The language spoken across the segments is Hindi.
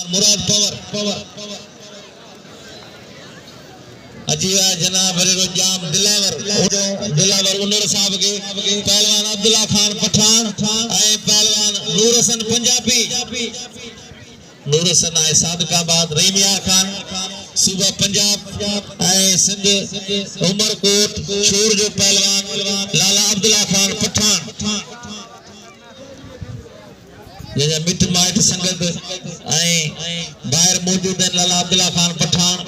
मुराद पवर अजीवा जनाब जाम दिलावर उन्नर साहब के पहलवान अब्दुल्ला खान पठान आए पहलवान नूर हसन पंजाबी नूर हसन आए सादकाबाद रहीमिया खान सूबा पंजाब आए सिंध उमरकोट शोर जो पहलवान लाला अब्दुल्ला खान पठान जैसे मिट माइट संगत आए बाहर मौजूद है लाला अब्दुल्ला खान पठान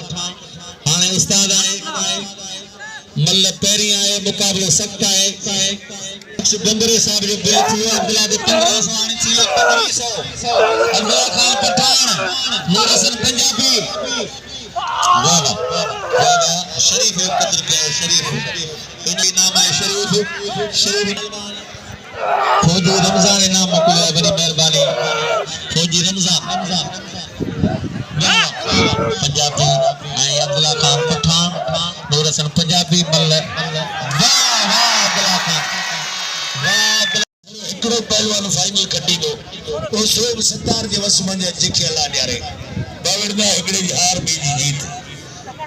हाने उस्ताद आए मल्ल पेरी आए मुकाबलो सख्त आए बंदरे साहब जो बिल थी अब्दुल्ला दे 1500 आने थी 1500 अब्दुल्ला खान पठान नूर हसन पंजाबी वाह वाह शरीफ कदर के शरीफ इनका नाम है शरीफ फौजी रमजान नाम मकुला बड़ी मेहरबानी फौजी रमजान पंजाबी आई अब्दुल्ला खान पठान नूर हसन पंजाबी मल्ल वाह वाह अब्दुल्ला खान वाह एकड़ो पहलवान फाइनल कटी दो ओ सोब सत्तार के वस मंजे जिखे अल्लाह न्यारे बावड़दा एकड़े हार बीजी जीत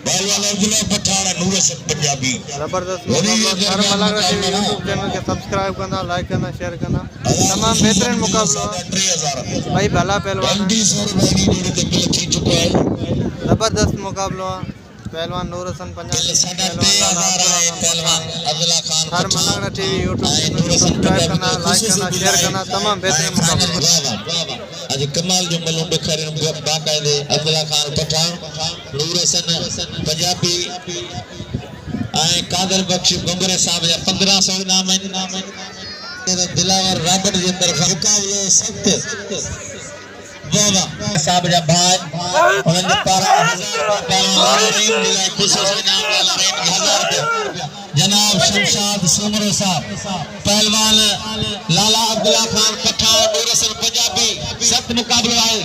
पहलवान अब्दुल्ला पठान नूर हसन पंजाबी जबरदस्त मुकाबला हर मलागरा टीवी यूट्यूब चैनल के सब्सक्राइब करना लाइक करना शेयर करना तमाम बेहतरीन मुकाबला 3000 भाई भला पहलवान 200 रुपए की जोड़ी ते बिल थी चुका है जबरदस्त मुकाबला पहलवान नूर हसन पंजाबी पहलवान अब्दुल्ला खान हर मलागरा टीवी यूट्यूब चैनल को सब्सक्राइब करना लाइक करना शेयर करना तमाम बेहतरीन मुकाबला आज कमाल जो मलूम बखरन बाकायदे अब्दुल्ला खान पठान नूर हसन पंजाबी आए कादर बख्श बंगरे साहब या 1500 नाम है दिलावर राबड़ जे तरफ मुकाबलो सख्त वाह वाह साहब जा भाई उन्हें 12000 रुपए मिला खुशूसी नाम वाला 1000 जनाब शमशाद सुमरो साहब पहलवान लाला अब्दुल्ला खान पठान नूर हसन पंजाबी सख्त मुकाबला है